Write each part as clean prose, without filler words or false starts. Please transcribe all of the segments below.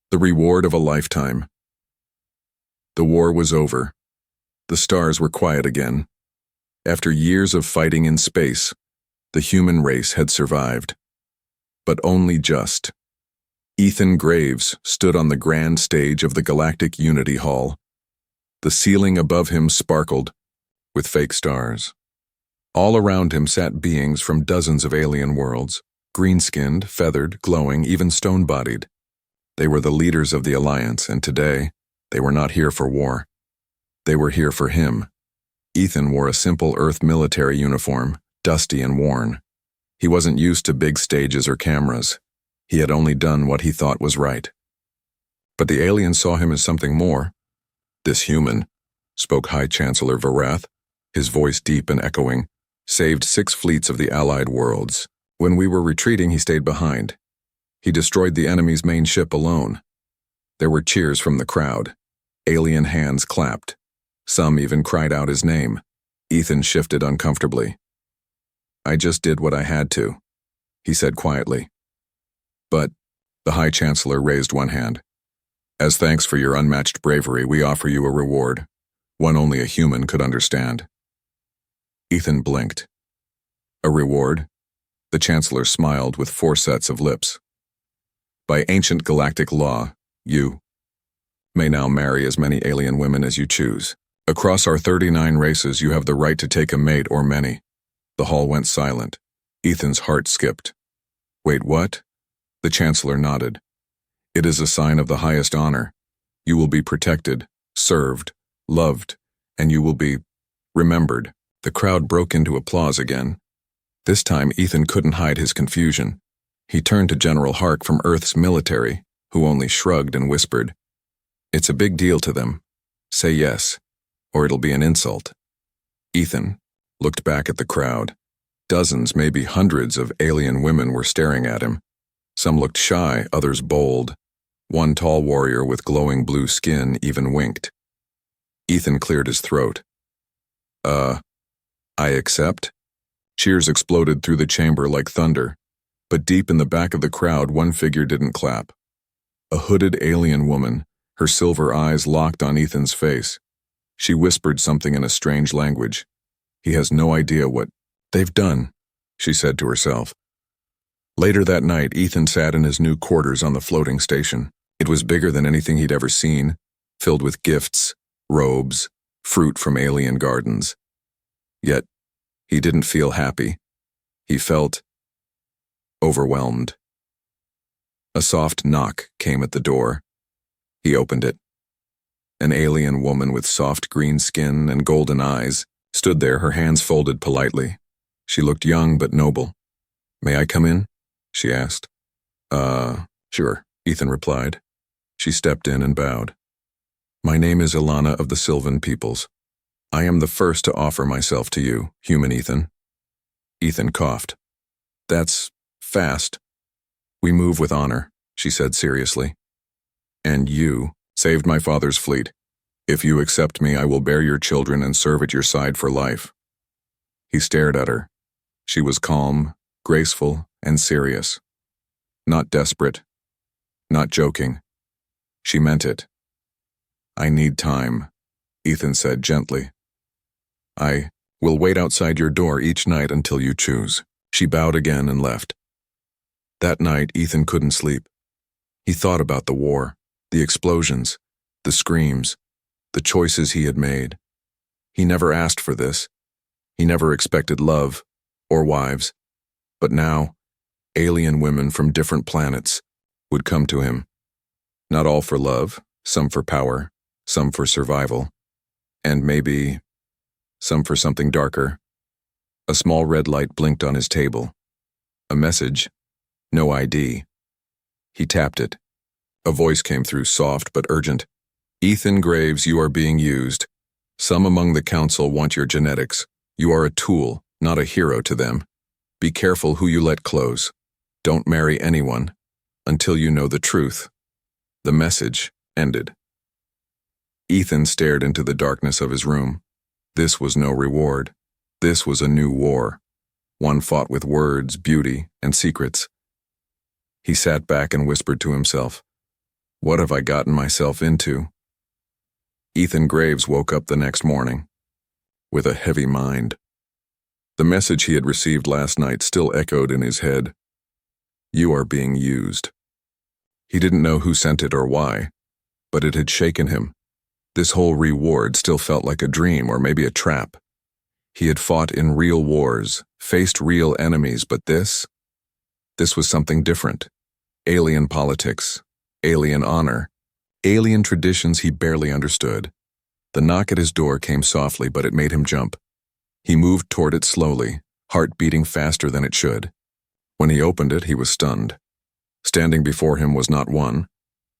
The reward of a lifetime. The war was over. The stars were quiet again. After years of fighting in space, the human race had survived. But only just. Ethan Graves stood on the grand stage of the Galactic Unity Hall. The ceiling above him sparkled with fake stars. All around him sat beings from dozens of alien worlds, green-skinned, feathered, glowing, even stone-bodied. They were the leaders of the Alliance, and today, they were not here for war. They were here for him. Ethan wore a simple Earth military uniform, dusty and worn. He wasn't used to big stages or cameras. He had only done what he thought was right. But the aliens saw him as something more. This human, spoke High Chancellor Varath, his voice deep and echoing, saved 6 fleets of the Allied worlds. When we were retreating, he stayed behind. He destroyed the enemy's main ship alone. There were cheers from the crowd. Alien hands clapped. Some even cried out his name. Ethan shifted uncomfortably. I just did what I had to, he said quietly. But, the High Chancellor raised one hand. As thanks for your unmatched bravery, we offer you a reward, one only a human could understand. Ethan blinked. A reward? The Chancellor smiled with 4 sets of lips. By ancient galactic law, you may now marry as many alien women as you choose. Across our 39 races, you have the right to take a mate or many. The hall went silent. Ethan's heart skipped. Wait, what? The Chancellor nodded. It is a sign of the highest honor. You will be protected, served, loved, and you will be remembered. The crowd broke into applause again. This time, Ethan couldn't hide his confusion. He turned to General Hark from Earth's military, who only shrugged and whispered, It's a big deal to them. Say yes, or it'll be an insult. Ethan looked back at the crowd. Dozens, maybe hundreds of alien women were staring at him. Some looked shy, others bold. One tall warrior with glowing blue skin even winked. Ethan cleared his throat. I accept? Cheers exploded through the chamber like thunder. But deep in the back of the crowd, one figure didn't clap. A hooded alien woman, her silver eyes locked on Ethan's face. She whispered something in a strange language. He has no idea what they've done, she said to herself. Later that night, Ethan sat in his new quarters on the floating station. It was bigger than anything he'd ever seen, filled with gifts, robes, fruit from alien gardens. Yet, he didn't feel happy. He felt overwhelmed. A soft knock came at the door. He opened it. An alien woman with soft green skin and golden eyes stood there, her hands folded politely. She looked young but noble. May I come in? She asked. Sure, Ethan replied. She stepped in and bowed. My name is Ilana of the Sylvan Peoples. I am the first to offer myself to you, human Ethan. Ethan coughed. That's fast. We move with honor, she said seriously. And you saved my father's fleet. If you accept me, I will bear your children and serve at your side for life. He stared at her. She was calm, graceful, and serious. Not desperate. Not joking. She meant it. I need time, Ethan said gently. I will wait outside your door each night until you choose. She bowed again and left. That night, Ethan couldn't sleep. He thought about the war, the explosions, the screams, the choices he had made. He never asked for this. He never expected love or wives. But now, alien women from different planets would come to him. Not all for love, some for power, some for survival, and maybe some for something darker. A small red light blinked on his table. A message, no ID. He tapped it. A voice came through, soft but urgent. Ethan Graves, you are being used. Some among the council want your genetics. You are a tool, not a hero to them. Be careful who you let close. Don't marry anyone until you know the truth. The message ended. Ethan stared into the darkness of his room. This was no reward. This was a new war. One fought with words, beauty, and secrets. He sat back and whispered to himself, What have I gotten myself into? Ethan Graves woke up the next morning with a heavy mind. The message he had received last night still echoed in his head. You are being used. He didn't know who sent it or why, but it had shaken him. This whole reward still felt like a dream or maybe a trap. He had fought in real wars, faced real enemies, but this was something different. Alien politics, alien honor, alien traditions he barely understood. The knock at his door came softly, but it made him jump. He moved toward it slowly, heart beating faster than it should. When he opened it, he was stunned. Standing before him was not one,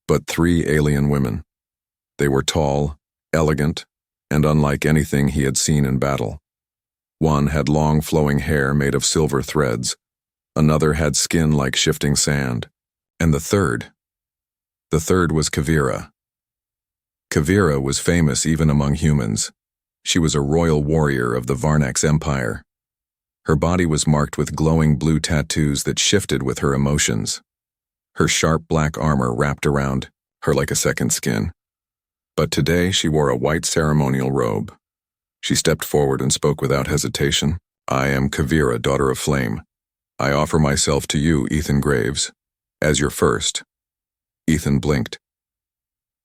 but 3 alien women. They were tall, elegant, and unlike anything he had seen in battle. One had long flowing hair made of silver threads, another had skin like shifting sand, and the third was Kavira. Kavira was famous even among humans. She was a royal warrior of the Varnax Empire. Her body was marked with glowing blue tattoos that shifted with her emotions. Her sharp black armor wrapped around her like a second skin. But today she wore a white ceremonial robe. She stepped forward and spoke without hesitation. I am Kavira, daughter of flame. I offer myself to you, Ethan Graves, as your first. Ethan blinked.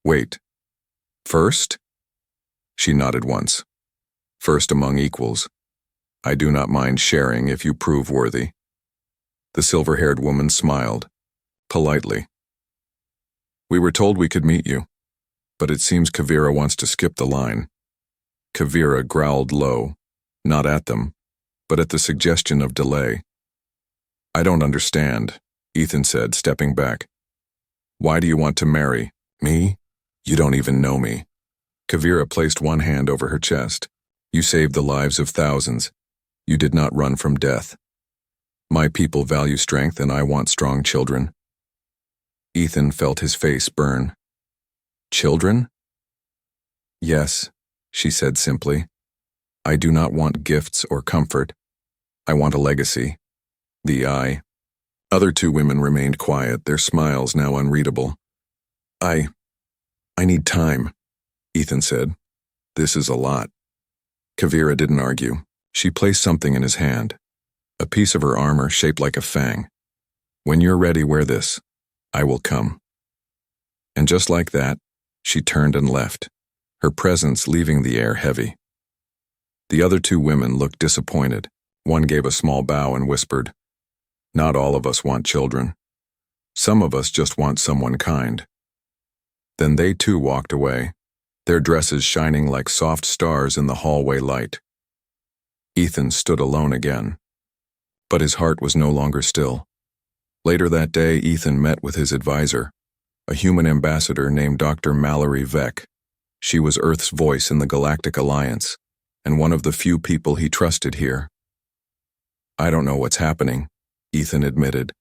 Wait. First? She nodded once. First among equals. I do not mind sharing if you prove worthy. The silver-haired woman smiled, politely. We were told we could meet you, but it seems Kavira wants to skip the line. Kavira growled low, not at them, but at the suggestion of delay. I don't understand, Ethan said, stepping back. Why do you want to marry me? You don't even know me. Kavira placed one hand over her chest. You saved the lives of thousands. You did not run from death. My people value strength, and I want strong children. Ethan felt his face burn. Children? Yes, she said simply. I do not want gifts or comfort. I want a legacy. The other 2 women remained quiet, their smiles now unreadable. I need time, Ethan said. This is a lot. Kavira didn't argue. She placed something in his hand, a piece of her armor shaped like a fang. When you're ready, wear this. I will come. And just like that, she turned and left, her presence leaving the air heavy. The other 2 women looked disappointed. One gave a small bow and whispered, Not all of us want children. Some of us just want someone kind. Then they too walked away, their dresses shining like soft stars in the hallway light. Ethan stood alone again, but his heart was no longer still. Later that day, Ethan met with his advisor, a human ambassador named Dr. Mallory Vec. She was Earth's voice in the Galactic Alliance, and one of the few people he trusted here. I don't know what's happening, Ethan admitted.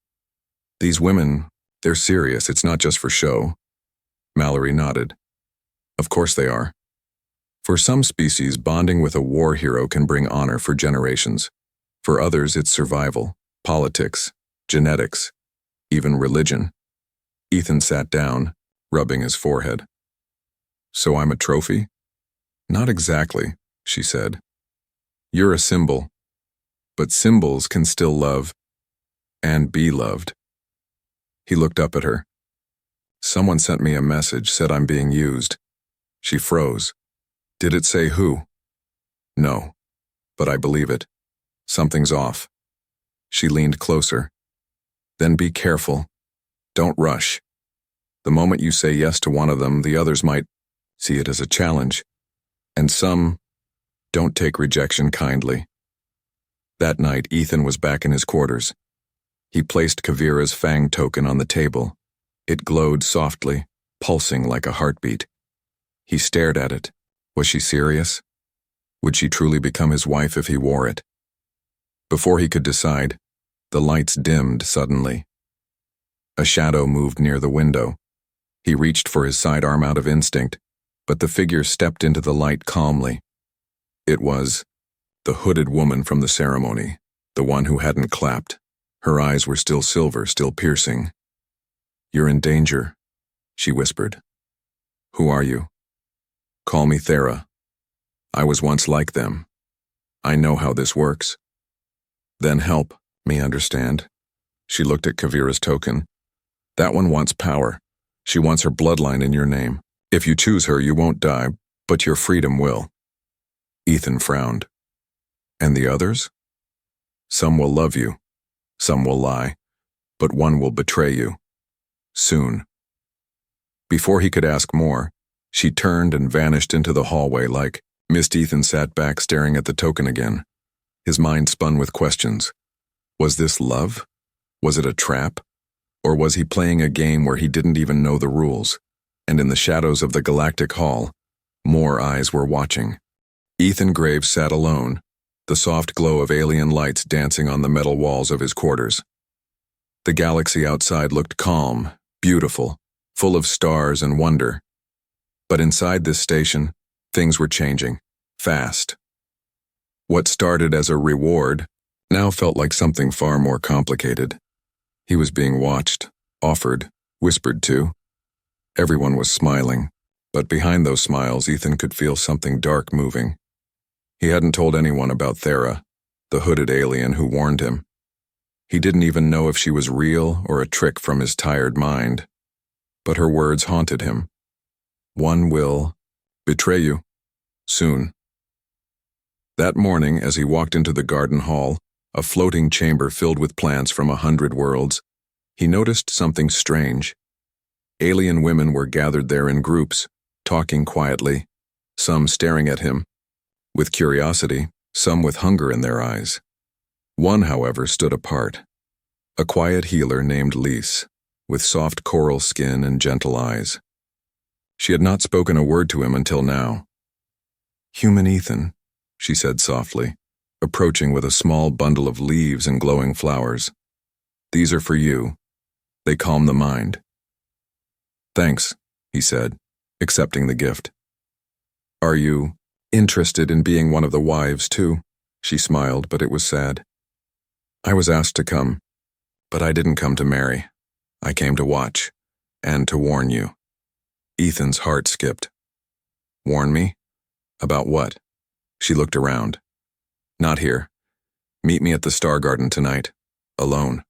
These women, they're serious, it's not just for show. Mallory nodded. Of course they are. For some species, bonding with a war hero can bring honor for generations. For others, it's survival, politics, genetics, even religion. Ethan sat down, rubbing his forehead. So I'm a trophy? Not exactly, she said. You're a symbol, but symbols can still love and be loved. He looked up at her. Someone sent me a message, said I'm being used. She froze. Did it say who? No, but I believe it. Something's off. She leaned closer. Then be careful. Don't rush. The moment you say yes to one of them, the others might see it as a challenge. And some don't take rejection kindly. That night, Ethan was back in his quarters. He placed Kavira's fang token on the table. It glowed softly, pulsing like a heartbeat. He stared at it. Was she serious? Would she truly become his wife if he wore it? Before he could decide, the lights dimmed suddenly. A shadow moved near the window. He reached for his sidearm out of instinct, but the figure stepped into the light calmly. It was the hooded woman from the ceremony, the one who hadn't clapped. Her eyes were still silver, still piercing. You're in danger, she whispered. Who are you? Call me Thera. I was once like them. I know how this works. Then help me understand. She looked at Kavira's token. That one wants power. She wants her bloodline in your name. If you choose her, you won't die, but your freedom will. Ethan frowned. And the others? Some will love you. Some will lie. But one will betray you. Soon. Before he could ask more, she turned and vanished into the hallway like Missed. Ethan sat back staring at the token again. His mind spun with questions. Was this love? Was it a trap? Or was he playing a game where he didn't even know the rules? And in the shadows of the Galactic Hall, more eyes were watching. Ethan Graves sat alone, the soft glow of alien lights dancing on the metal walls of his quarters. The galaxy outside looked calm, beautiful, full of stars and wonder. But inside this station, things were changing, fast. What started as a reward now felt like something far more complicated. He was being watched, offered, whispered to. Everyone was smiling, but behind those smiles Ethan could feel something dark moving. He hadn't told anyone about Thera, the hooded alien who warned him. He didn't even know if she was real or a trick from his tired mind. But her words haunted him. One will betray you. Soon. That morning, as he walked into the garden hall, a floating chamber filled with plants from 100 worlds, he noticed something strange. Alien women were gathered there in groups, talking quietly, some staring at him with curiosity, some with hunger in their eyes. One, however, stood apart. A quiet healer named Lise, with soft coral skin and gentle eyes. She had not spoken a word to him until now. Human Ethan, she said softly, approaching with a small bundle of leaves and glowing flowers. These are for you. They calm the mind. Thanks, he said, accepting the gift. Are you interested in being one of the wives, too? She smiled, but it was sad. I was asked to come, but I didn't come to marry. I came to watch, and to warn you. Ethan's heart skipped. Warn me? About what? She looked around. Not here. Meet me at the Star Garden tonight, alone.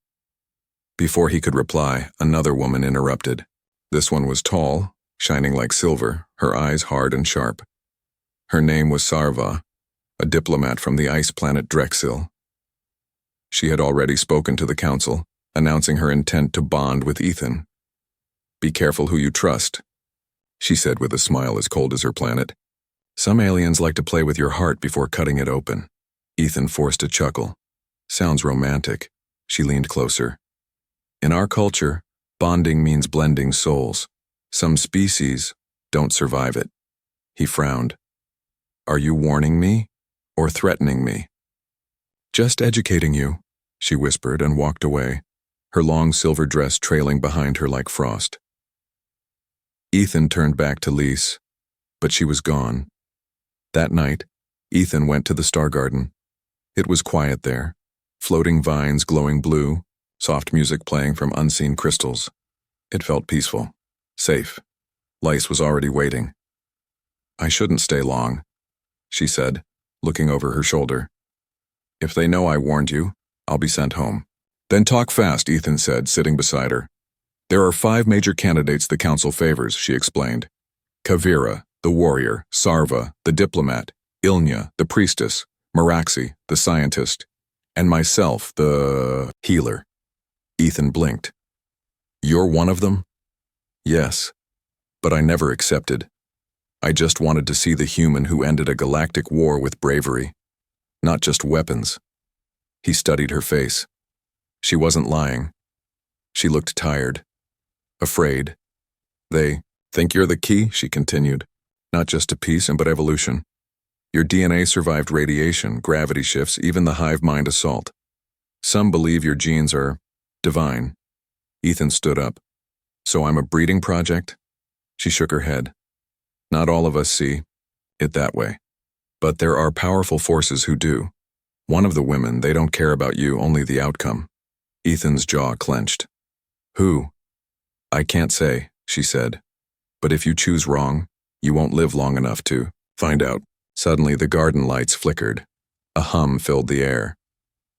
Before he could reply, another woman interrupted. This one was tall, shining like silver, her eyes hard and sharp. Her name was Sarva, a diplomat from the ice planet Drexil. She had already spoken to the council, announcing her intent to bond with Ethan. Be careful who you trust, she said with a smile as cold as her planet. Some aliens like to play with your heart before cutting it open. Ethan forced a chuckle. Sounds romantic. She leaned closer. In our culture, bonding means blending souls. Some species don't survive it. He frowned. Are you warning me or threatening me? Just educating you, she whispered and walked away, her long silver dress trailing behind her like frost. Ethan turned back to Lise, but she was gone. That night, Ethan went to the Star Garden. It was quiet there, floating vines glowing blue, soft music playing from unseen crystals. It felt peaceful, safe. Lise was already waiting. I shouldn't stay long, she said, looking over her shoulder. If they know I warned you, I'll be sent home. Then talk fast, Ethan said, sitting beside her. There are 5 major candidates the council favors, she explained. Kavira, the warrior, Sarva, the diplomat, Ilnya, the priestess, Maraxi, the scientist, and myself, the healer. Ethan blinked. You're one of them? Yes, but I never accepted. I just wanted to see the human who ended a galactic war with bravery, not just weapons. He studied her face. She wasn't lying. She looked tired, afraid. They think you're the key, she continued, not just to peace but evolution. Your DNA survived radiation, gravity shifts, even the hive mind assault. Some believe your genes are divine. Ethan stood up. So I'm a breeding project? She shook her head. Not all of us see it that way. But there are powerful forces who do. One of the women, they don't care about you, only the outcome. Ethan's jaw clenched. Who? I can't say, she said, But if you choose wrong, you won't live long enough to find out. Suddenly, the garden lights flickered. A hum filled the air.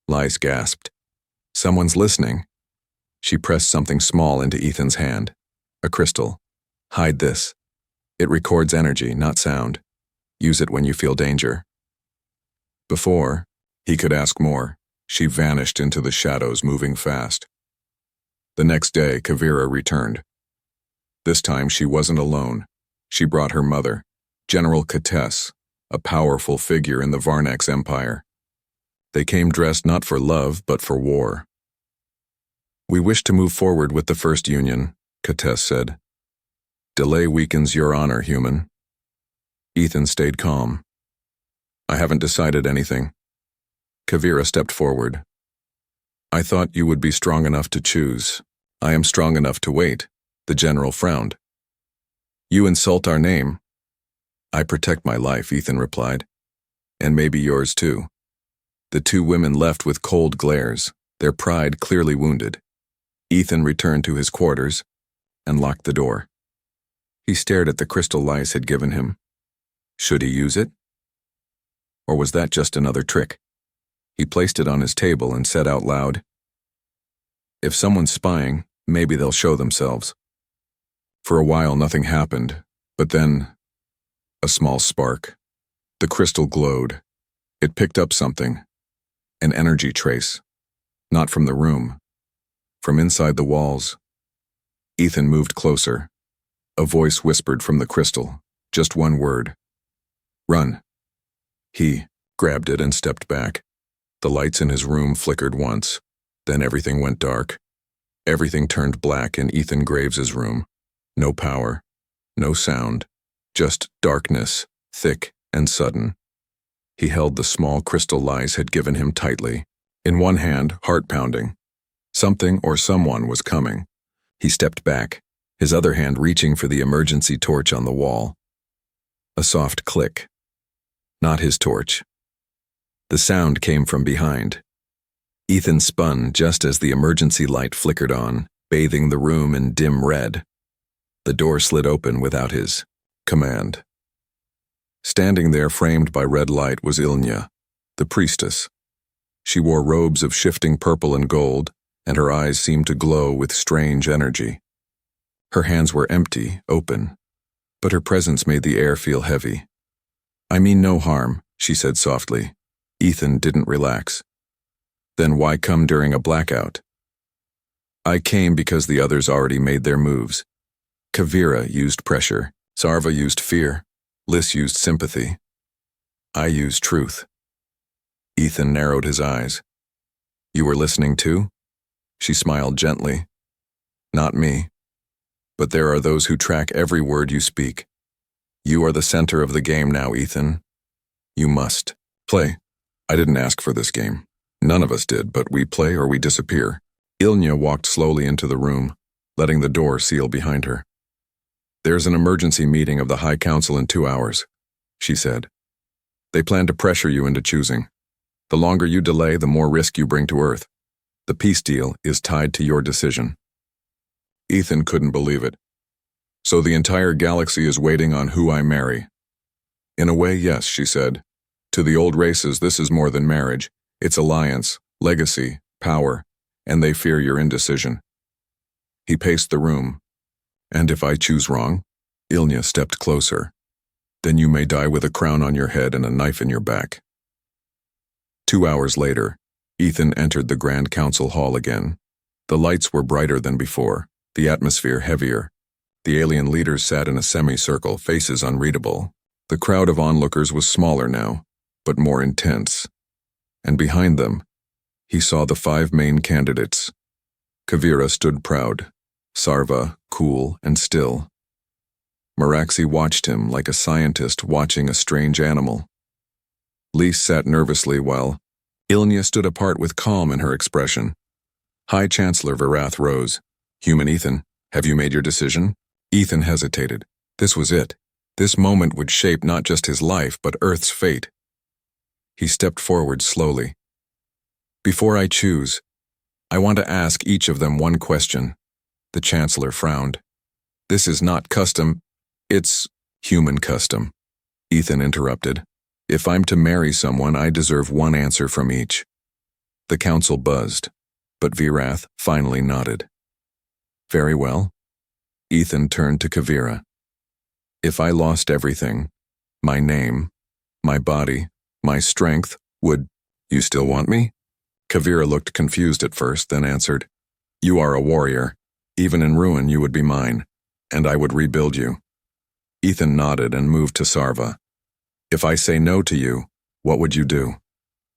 Lys gasped. Someone's listening. She pressed something small into Ethan's hand. A crystal. Hide this. It records energy, not sound. Use it when you feel danger. Before he could ask more, she vanished into the shadows, moving fast. The next day, Kavira returned. This time she wasn't alone. She brought her mother, General Kates, a powerful figure in the Varnax Empire. They came dressed not for love, but for war. We wish to move forward with the First Union, Kates said. Delay weakens your honor, human. Ethan stayed calm. I haven't decided anything. Kavira stepped forward. I thought you would be strong enough to choose. I am strong enough to wait. The general frowned. You insult our name. I protect my life, Ethan replied. And maybe yours too. The two women left with cold glares, their pride clearly wounded. Ethan returned to his quarters and locked the door. He stared at the crystal Lys had given him. Should he use it? Or was that just another trick? He placed it on his table and said out loud, If someone's spying, maybe they'll show themselves. For a while nothing happened, but then a small spark. The crystal glowed. It picked up something, an energy trace, not from the room, from inside the walls. Ethan moved closer. A voice whispered from the crystal, just one word. Run. He grabbed it and stepped back. The lights in his room flickered once, then everything went dark. Everything turned black in Ethan Graves's room. No power, no sound, just darkness, thick and sudden. He held the small crystal Lys had given him tightly. In one hand, heart pounding. Something or someone was coming. He stepped back, his other hand reaching for the emergency torch on the wall. A soft click. Not his torch. The sound came from behind. Ethan spun just as the emergency light flickered on, bathing the room in dim red. The door slid open without his command. Standing there framed by red light was Ilnya, the priestess. She wore robes of shifting purple and gold, and her eyes seemed to glow with strange energy. Her hands were empty, open, but her presence made the air feel heavy. I mean no harm, she said softly. Ethan didn't relax. Then why come during a blackout? I came because the others already made their moves. Kavira used pressure, Sarva used fear, Lys used sympathy. I used truth. Ethan narrowed his eyes. You were listening too? She smiled gently. Not me. But there are those who track every word you speak. You are the center of the game now, Ethan. You must play. I didn't ask for this game. None of us did, but we play or we disappear. Ilnya walked slowly into the room, letting the door seal behind her. There's an emergency meeting of the High Council in 2 hours, she said. They plan to pressure you into choosing. The longer you delay, the more risk you bring to Earth. The peace deal is tied to your decision. Ethan couldn't believe it. So the entire galaxy is waiting on who I marry. In a way, yes, she said. To the old races, this is more than marriage. It's alliance, legacy, power, and they fear your indecision. He paced the room. And if I choose wrong? Ilnya stepped closer. Then you may die with a crown on your head and a knife in your back. 2 hours later, Ethan entered the Grand Council Hall again. The lights were brighter than before, the atmosphere heavier. The alien leaders sat in a semicircle, faces unreadable. The crowd of onlookers was smaller now, but more intense. And behind them, he saw the 5 main candidates. Kavira stood proud, Sarva cool and still. Meraxi watched him like a scientist watching a strange animal. Lys sat nervously while Ilnya stood apart with calm in her expression. High Chancellor Varath rose. Human Ethan, have you made your decision? Ethan hesitated. This was it. This moment would shape not just his life, but Earth's fate. He stepped forward slowly. Before I choose, I want to ask each of them one question. The Chancellor frowned. This is not custom. It's human custom, Ethan interrupted. If I'm to marry someone, I deserve one answer from each. The council buzzed, but Virath finally nodded. Very well. Ethan turned to Kavira. If I lost everything, my name, my body, my strength, would you still want me? Kavira looked confused at first, then answered, You are a warrior. Even in ruin, you would be mine, and I would rebuild you. Ethan nodded and moved to Sarva. If I say no to you, what would you do?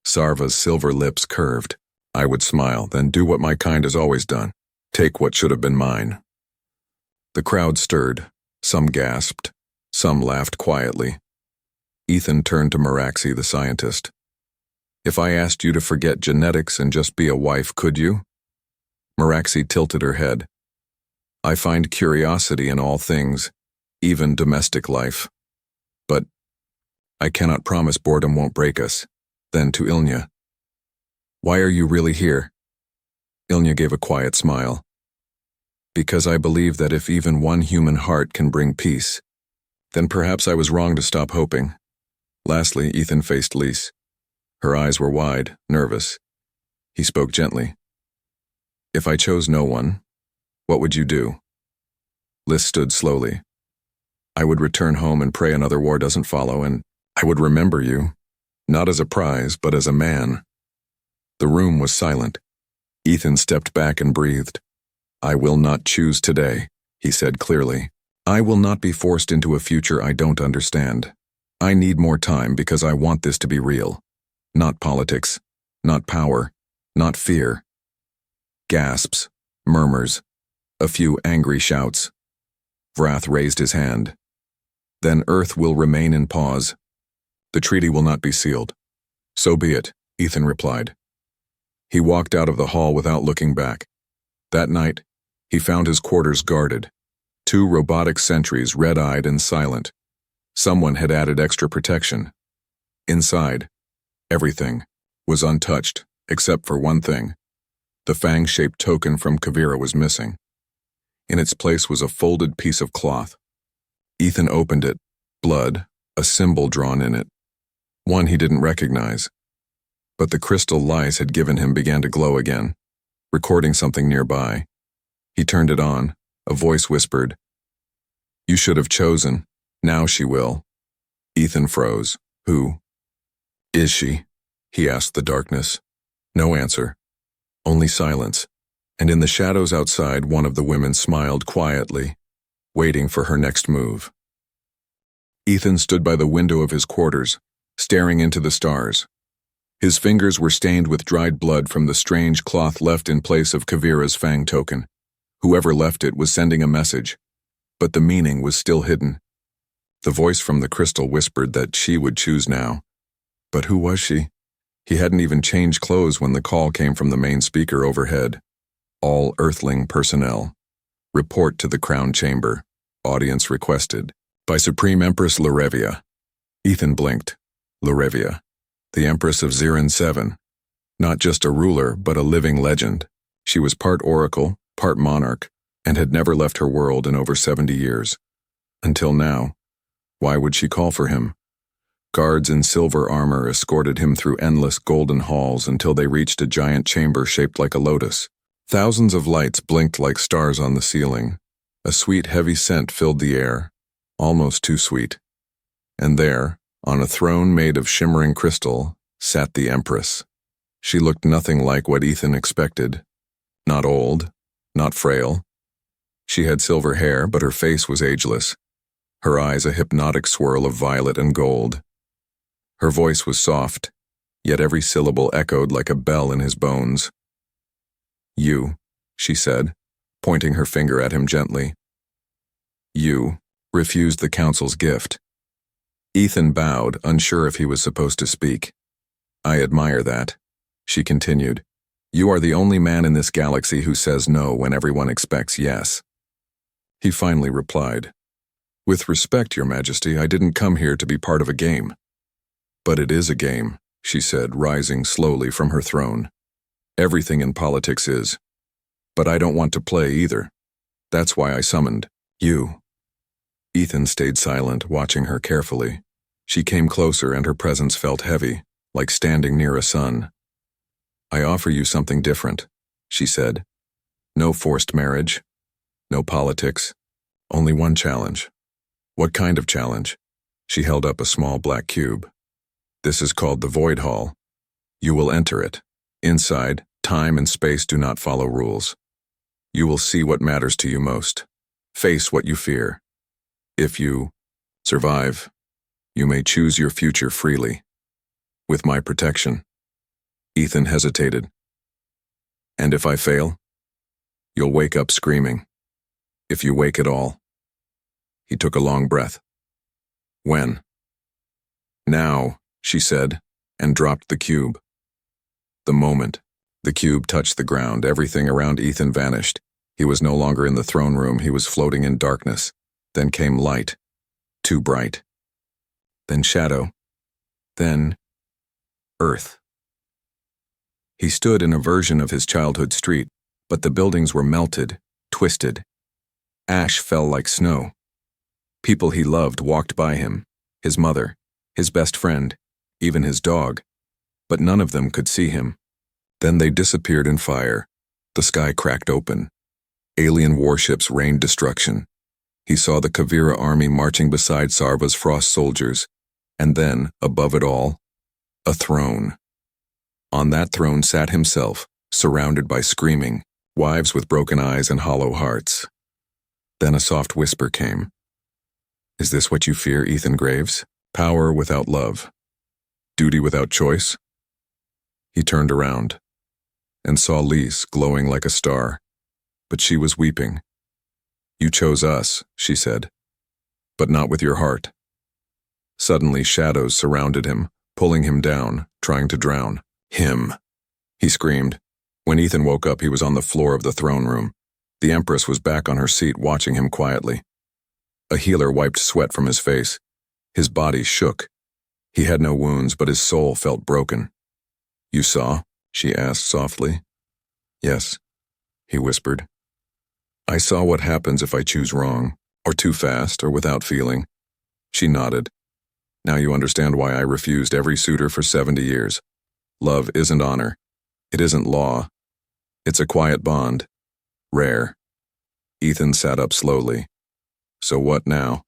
Sarva's silver lips curved. I would smile, then do what my kind has always done. Take what should have been mine. The crowd stirred. Some gasped. Some laughed quietly. Ethan turned to Meraxi, the scientist. If I asked you to forget genetics and just be a wife, could you? Meraxi tilted her head. I find curiosity in all things, even domestic life. But I cannot promise boredom won't break us. Then to Ilnya. Why are you really here? Ilnya gave a quiet smile. Because I believe that if even one human heart can bring peace, then perhaps I was wrong to stop hoping. Lastly, Ethan faced Lise. Her eyes were wide, nervous. He spoke gently. If I chose no one, what would you do? Lise stood slowly. I would return home and pray another war doesn't follow, and I would remember you, not as a prize, but as a man. The room was silent. Ethan stepped back and breathed. I will not choose today, he said clearly. I will not be forced into a future I don't understand. I need more time because I want this to be real. Not politics, not power, not fear. Gasps, murmurs, a few angry shouts. Vrath raised his hand. Then Earth will remain in pause. The treaty will not be sealed. So be it, Ethan replied. He walked out of the hall without looking back. That night, he found his quarters guarded. 2 robotic sentries, red-eyed and silent. Someone had added extra protection. Inside, everything was untouched, except for one thing. The fang-shaped token from Kavira was missing. In its place was a folded piece of cloth. Ethan opened it. Blood, a symbol drawn in it. One he didn't recognize. But the crystal Lise had given him began to glow again, recording something nearby. He turned it on. A voice whispered, You should have chosen. Now she will. Ethan froze. Who? Is she? He asked the darkness. No answer. Only silence. And in the shadows outside, one of the women smiled quietly, waiting for her next move. Ethan stood by the window of his quarters, staring into the stars. His fingers were stained with dried blood from the strange cloth left in place of Kavira's fang token. Whoever left it was sending a message, but the meaning was still hidden. The voice from the crystal whispered that she would choose now. But who was she? He hadn't even changed clothes when the call came from the main speaker overhead. All Earthling personnel. Report to the Crown Chamber. Audience requested. By Supreme Empress Larevia. Ethan blinked. Larevia. The Empress of Zirin 7. Not just a ruler, but a living legend. She was part oracle, part monarch, and had never left her world in over 70 years. Until now. Why would she call for him? Guards in silver armor escorted him through endless golden halls until they reached a giant chamber shaped like a lotus. Thousands of lights blinked like stars on the ceiling. A sweet, heavy scent filled the air, almost too sweet. And there, on a throne made of shimmering crystal, sat the Empress. She looked nothing like what Ethan expected. Not old, not frail. She had silver hair, but her face was ageless. Her eyes a hypnotic swirl of violet and gold. Her voice was soft, yet every syllable echoed like a bell in his bones. You, she said, pointing her finger at him gently. You refused the council's gift. Ethan bowed, unsure if he was supposed to speak. I admire that, she continued. You are the only man in this galaxy who says no when everyone expects yes. He finally replied. With respect, Your Majesty, I didn't come here to be part of a game. But it is a game, she said, rising slowly from her throne. Everything in politics is. But I don't want to play either. That's why I summoned you. Ethan stayed silent, watching her carefully. She came closer and her presence felt heavy, like standing near a sun. "I offer you something different," she said. "No forced marriage, no politics, only one challenge." "What kind of challenge?" She held up a small black cube. "This is called the Void Hall. You will enter it. Inside, time and space do not follow rules. You will see what matters to you most. Face what you fear. If you survive, you may choose your future freely. With my protection." Ethan hesitated. "And if I fail? You'll wake up screaming. If you wake at all." He took a long breath. "When?" "Now," she said, and dropped the cube. The moment the cube touched the ground, everything around Ethan vanished. He was no longer in the throne room, he was floating in darkness. Then came light, too bright. Then shadow. Then Earth. He stood in a version of his childhood street, but the buildings were melted, twisted. Ash fell like snow. People he loved walked by him, his mother, his best friend, even his dog, but none of them could see him. Then they disappeared in fire. The sky cracked open. Alien warships rained destruction. He saw the Kavira army marching beside Sarva's frost soldiers, and then, above it all, a throne. On that throne sat himself, surrounded by screaming, wives with broken eyes and hollow hearts. Then a soft whisper came. "Is this what you fear, Ethan Graves? Power without love? Duty without choice?" He turned around and saw Lise glowing like a star, but she was weeping. "You chose us," she said, "but not with your heart." Suddenly shadows surrounded him, pulling him down, trying to drown. "Him!" he screamed. When Ethan woke up, he was on the floor of the throne room. The Empress was back on her seat, watching him quietly. A healer wiped sweat from his face. His body shook. He had no wounds, but his soul felt broken. "You saw?" she asked softly. "Yes," he whispered. "I saw what happens if I choose wrong, or too fast, or without feeling." She nodded. "Now you understand why I refused every suitor for 70 years. Love isn't honor. It isn't law. It's a quiet bond. Rare." Ethan sat up slowly. "So what now?"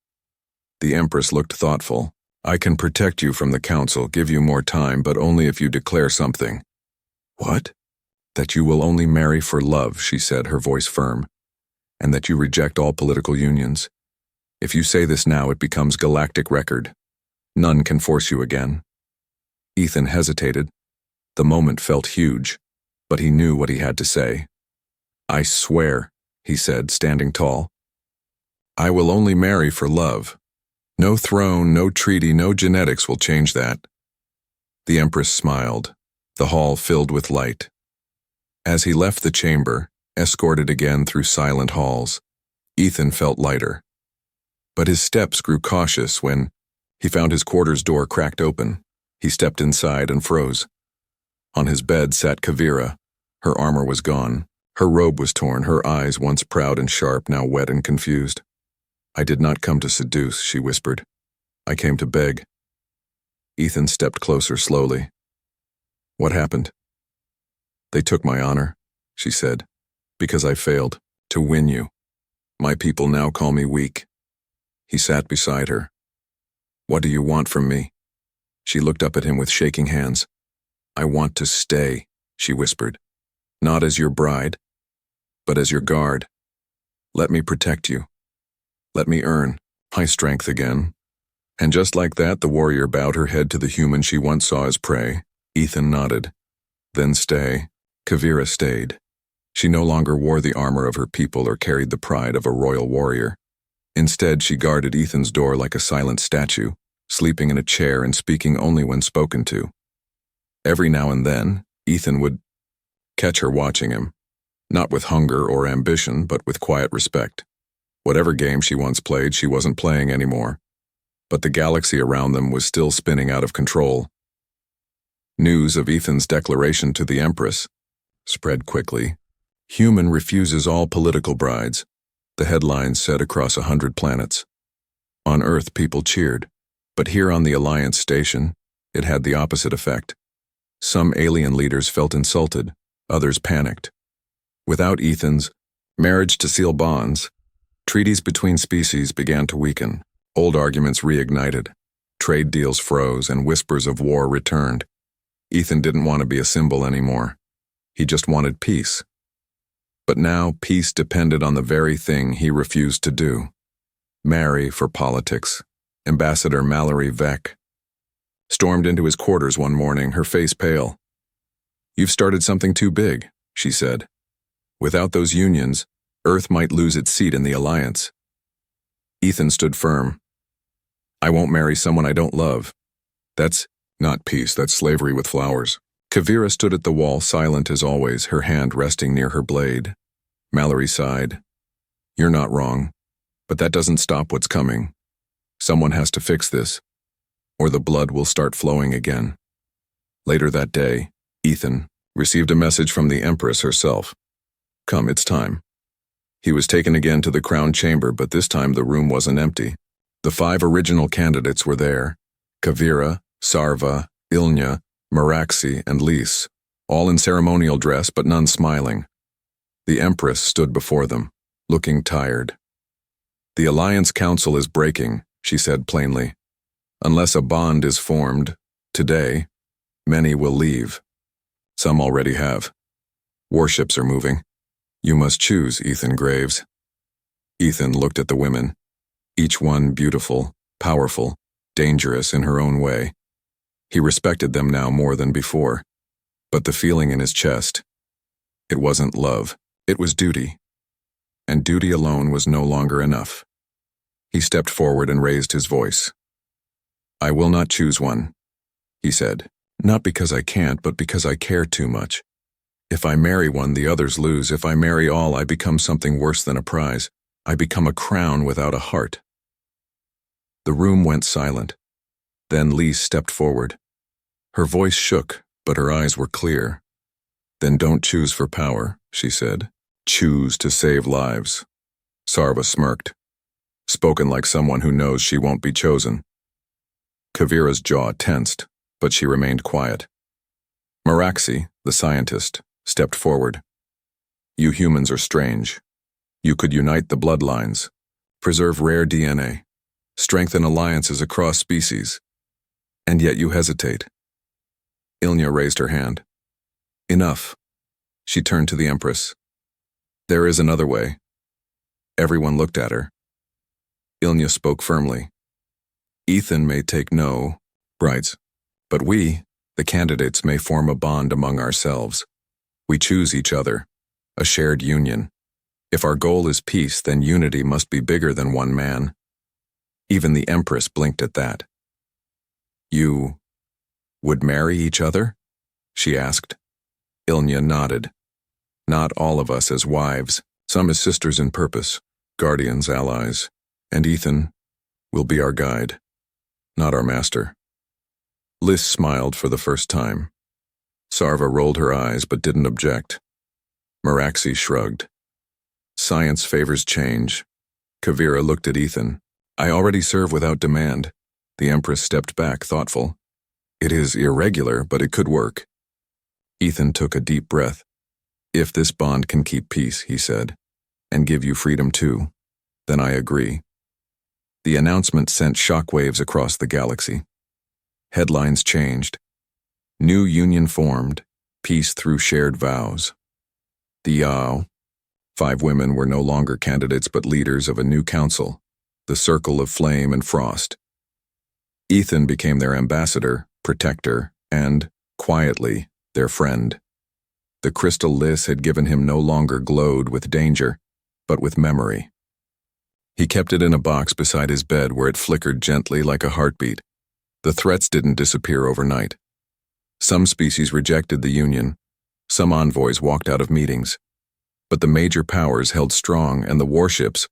The Empress looked thoughtful. "I can protect you from the Council, give you more time, but only if you declare something." "What?" "That you will only marry for love," she said, her voice firm, "and that you reject all political unions. If you say this now, it becomes galactic record. None can force you again." Ethan hesitated. The moment felt huge, but he knew what he had to say. "I swear," he said, standing tall. "I will only marry for love. No throne, no treaty, no genetics will change that." The Empress smiled. The hall filled with light. As he left the chamber, escorted again through silent halls, Ethan felt lighter. But his steps grew cautious when he found his quarters door cracked open. He stepped inside and froze. On his bed sat Kavira. Her armor was gone. Her robe was torn, her eyes, once proud and sharp, now wet and confused. "I did not come to seduce," she whispered. "I came to beg." Ethan stepped closer slowly. "What happened?" "They took my honor," she said, "because I failed to win you. My people now call me weak." He sat beside her. "What do you want from me?" She looked up at him with shaking hands. "I want to stay," she whispered. "Not as your bride, but as your guard. Let me protect you. Let me earn my strength again." And just like that, the warrior bowed her head to the human she once saw as prey. Ethan nodded. "Then stay." Kavira stayed. She no longer wore the armor of her people or carried the pride of a royal warrior. Instead, she guarded Ethan's door like a silent statue, sleeping in a chair and speaking only when spoken to. Every now and then, Ethan would catch her watching him, not with hunger or ambition, but with quiet respect. Whatever game she once played, she wasn't playing anymore. But the galaxy around them was still spinning out of control. News of Ethan's declaration to the Empress spread quickly. "Human refuses all political brides," the headlines said across 100 planets. On Earth, people cheered. But here on the Alliance station, it had the opposite effect. Some alien leaders felt insulted, others panicked. Without Ethan's marriage to seal bonds, treaties between species began to weaken. Old arguments reignited. Trade deals froze and whispers of war returned. Ethan didn't want to be a symbol anymore. He just wanted peace. But now peace depended on the very thing he refused to do. Marry for politics. Ambassador Mallory Veck stormed into his quarters one morning, her face pale. "You've started something too big," she said. "Without those unions, Earth might lose its seat in the Alliance." Ethan stood firm. "I won't marry someone I don't love. That's not peace, that's slavery with flowers." Kavira stood at the wall, silent as always, her hand resting near her blade. Mallory sighed. "You're not wrong, but that doesn't stop what's coming. Someone has to fix this, or the blood will start flowing again." Later that day, Ethan received a message from the Empress herself. "Come, it's time." He was taken again to the crown chamber, but this time the room wasn't empty. The 5 original candidates were there: Kavira, Sarva, Ilnya, Meraxi, and Lys, all in ceremonial dress but none smiling. The Empress stood before them, looking tired. "The Alliance Council is breaking," she said plainly. "Unless a bond is formed, today, many will leave. Some already have. Warships are moving. You must choose, Ethan Graves." Ethan looked at the women, each one beautiful, powerful, dangerous in her own way. He respected them now more than before. But the feeling in his chest, it wasn't love, it was duty. And duty alone was no longer enough. He stepped forward and raised his voice. "I will not choose one," he said. "Not because I can't, but because I care too much. If I marry one, the others lose. If I marry all, I become something worse than a prize. I become a crown without a heart." The room went silent. Then Lys stepped forward. Her voice shook, but her eyes were clear. "Then don't choose for power," she said. "Choose to save lives." Sarva smirked, spoken like someone who knows she won't be chosen. Kavira's jaw tensed, but she remained quiet. Meraxi, the scientist, stepped forward. "You humans are strange. You could unite the bloodlines, preserve rare DNA, strengthen alliances across species, and yet you hesitate." Ilnya raised her hand. "Enough." She turned to the Empress. "There is another way." Everyone looked at her. Ilnya spoke firmly. "Ethan may take no brides, but we, the candidates, may form a bond among ourselves. We choose each other, a shared union. If our goal is peace, then unity must be bigger than one man." Even the Empress blinked at that. "You would marry each other?" she asked. Ilnya nodded. "Not all of us as wives, some as sisters in purpose, guardians, allies, and Ethan will be our guide, not our master." Lys smiled for the first time. Sarva rolled her eyes but didn't object. Meraxi shrugged. "Science favors change." Kavira looked at Ethan. "I already serve without demand." The Empress stepped back, thoughtful. "It is irregular, but it could work." Ethan took a deep breath. "If this bond can keep peace," he said, "and give you freedom too, then I agree." The announcement sent shockwaves across the galaxy. Headlines changed. New union formed, peace through shared vows. The Yao, 5 women were no longer candidates but leaders of a new council, the Circle of Flame and Frost. Ethan became their ambassador, protector, and, quietly, their friend. The crystal Lys had given him no longer glowed with danger, but with memory. He kept it in a box beside his bed where it flickered gently like a heartbeat. The threats didn't disappear overnight. Some species rejected the Union. Some envoys walked out of meetings. But the major powers held strong, and the warships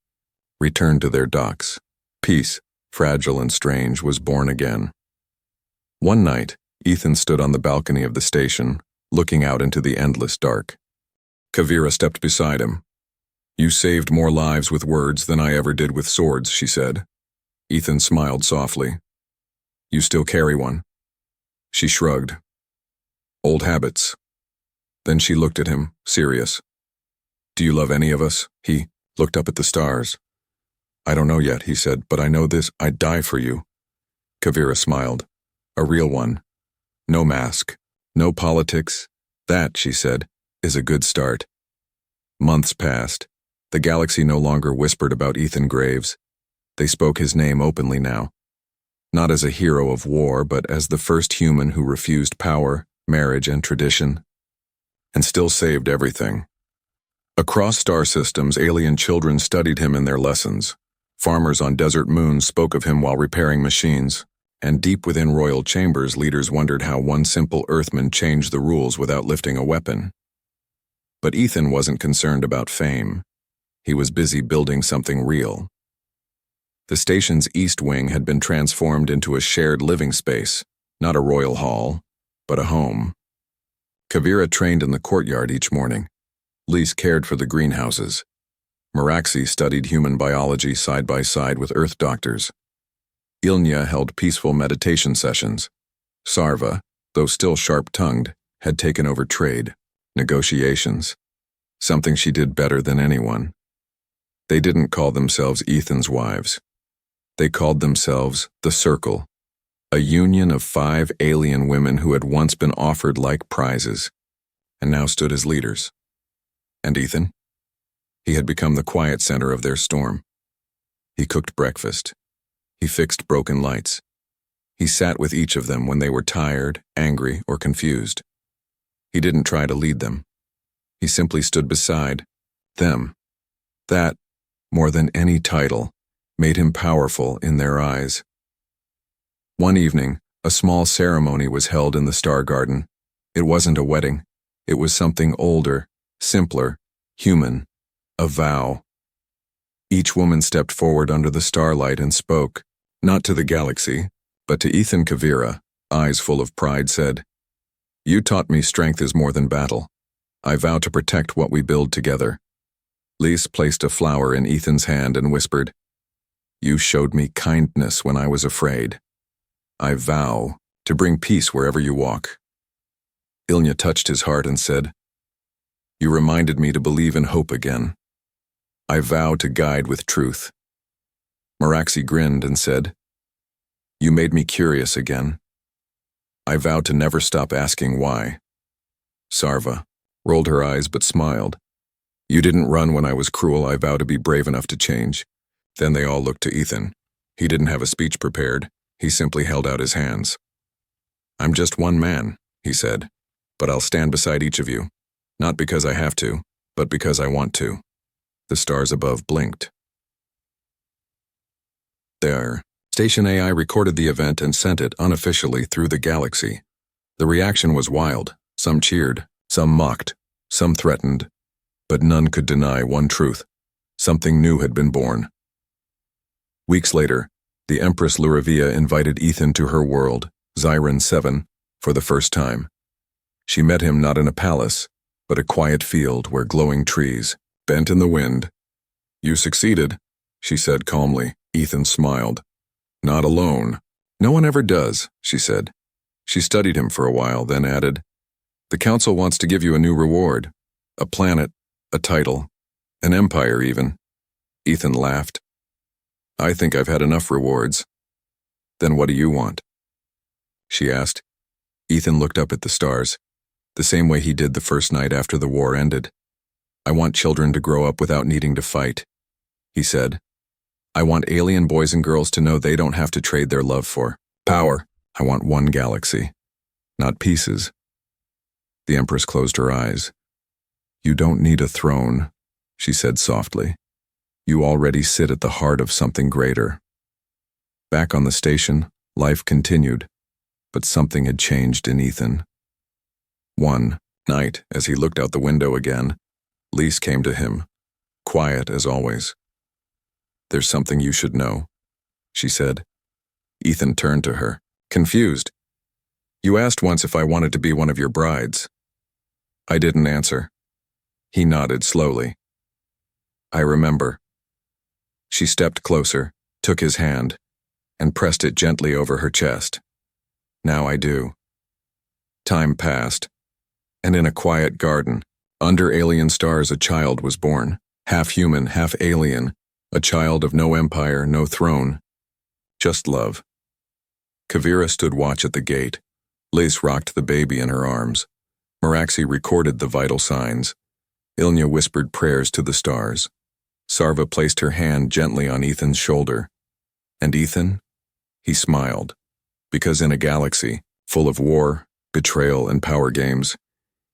returned to their docks. Peace, fragile and strange, was born again. One night, Ethan stood on the balcony of the station, looking out into the endless dark. Kavira stepped beside him. "You saved more lives with words than I ever did with swords," she said. Ethan smiled softly. You still carry one? She shrugged. Old habits. Then she looked at him, serious. Do you love any of us? He looked up at the stars. I don't know yet, he said, but I know this, I'd die for you. Kavira smiled. A real one. No mask. No politics. That, she said, is a good start. Months passed. The galaxy no longer whispered about Ethan Graves. They spoke his name openly now. Not as a hero of war, but as the first human who refused power, marriage, and tradition. And still saved everything. Across star systems, alien children studied him in their lessons. Farmers on desert moons spoke of him while repairing machines. And deep within royal chambers, leaders wondered how one simple Earthman changed the rules without lifting a weapon. But Ethan wasn't concerned about fame. He was busy building something real. The station's east wing had been transformed into a shared living space, not a royal hall, but a home. Kavira trained in the courtyard each morning. Lise cared for the greenhouses. Meraxi studied human biology side by side with Earth doctors. Ilnya held peaceful meditation sessions. Sarva, though still sharp-tongued, had taken over trade, negotiations, something she did better than anyone. They didn't call themselves Ethan's wives. They called themselves the Circle, a union of 5 alien women who had once been offered like prizes, and now stood as leaders. And Ethan? He had become the quiet center of their storm. He cooked breakfast. He fixed broken lights. He sat with each of them when they were tired, angry, or confused. He didn't try to lead them. He simply stood beside them. That, more than any title, made him powerful in their eyes. One evening, a small ceremony was held in the Star Garden. It wasn't a wedding. It was something older, simpler, human, a vow. Each woman stepped forward under the starlight and spoke, not to the galaxy, but to Ethan Kavira, eyes full of pride, said, You taught me strength is more than battle. I vow to protect what we build together. Lise placed a flower in Ethan's hand and whispered, You showed me kindness when I was afraid. I vow to bring peace wherever you walk. Ilnya touched his heart and said, You reminded me to believe in hope again. I vow to guide with truth. Meraxi grinned and said, You made me curious again. I vow to never stop asking why. Sarva rolled her eyes but smiled. You didn't run when I was cruel. I vow to be brave enough to change. Then they all looked to Ethan. He didn't have a speech prepared. He simply held out his hands. I'm just one man, he said, but I'll stand beside each of you. Not because I have to, but because I want to. The stars above blinked. There, Station AI recorded the event and sent it unofficially through the galaxy. The reaction was wild. Some cheered, some mocked, some threatened, but none could deny one truth. Something new had been born. Weeks later, the Empress Luravia invited Ethan to her world, Zyron 7, for the first time. She met him not in a palace, but a quiet field where glowing trees bent in the wind. You succeeded, she said calmly. Ethan smiled. Not alone. No one ever does, she said. She studied him for a while, then added, The Council wants to give you a new reward. A planet, a title, an empire even. Ethan laughed. I think I've had enough rewards. Then what do you want? She asked. Ethan looked up at the stars, the same way he did the first night after the war ended. I want children to grow up without needing to fight, he said. I want alien boys and girls to know they don't have to trade their love for power. I want one galaxy, not pieces. The Empress closed her eyes. You don't need a throne, she said softly. You already sit at the heart of something greater. Back on the station, life continued, but something had changed in Ethan. One night, as he looked out the window again, Lise came to him, quiet as always. There's something you should know, she said. Ethan turned to her, confused. You asked once if I wanted to be one of your brides. I didn't answer. He nodded slowly. I remember. She stepped closer, took his hand, and pressed it gently over her chest. Now I do. Time passed, and in a quiet garden, under alien stars, a child was born, half human, half alien, a child of no empire, no throne, just love. Kavira stood watch at the gate. Lace rocked the baby in her arms. Meraxi recorded the vital signs. Ilnya whispered prayers to the stars. Sarva placed her hand gently on Ethan's shoulder. And Ethan? He smiled, because in a galaxy full of war, betrayal, and power games,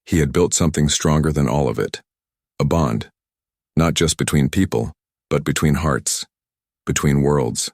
he had built something stronger than all of it. A bond, not just between people, but between hearts, between worlds.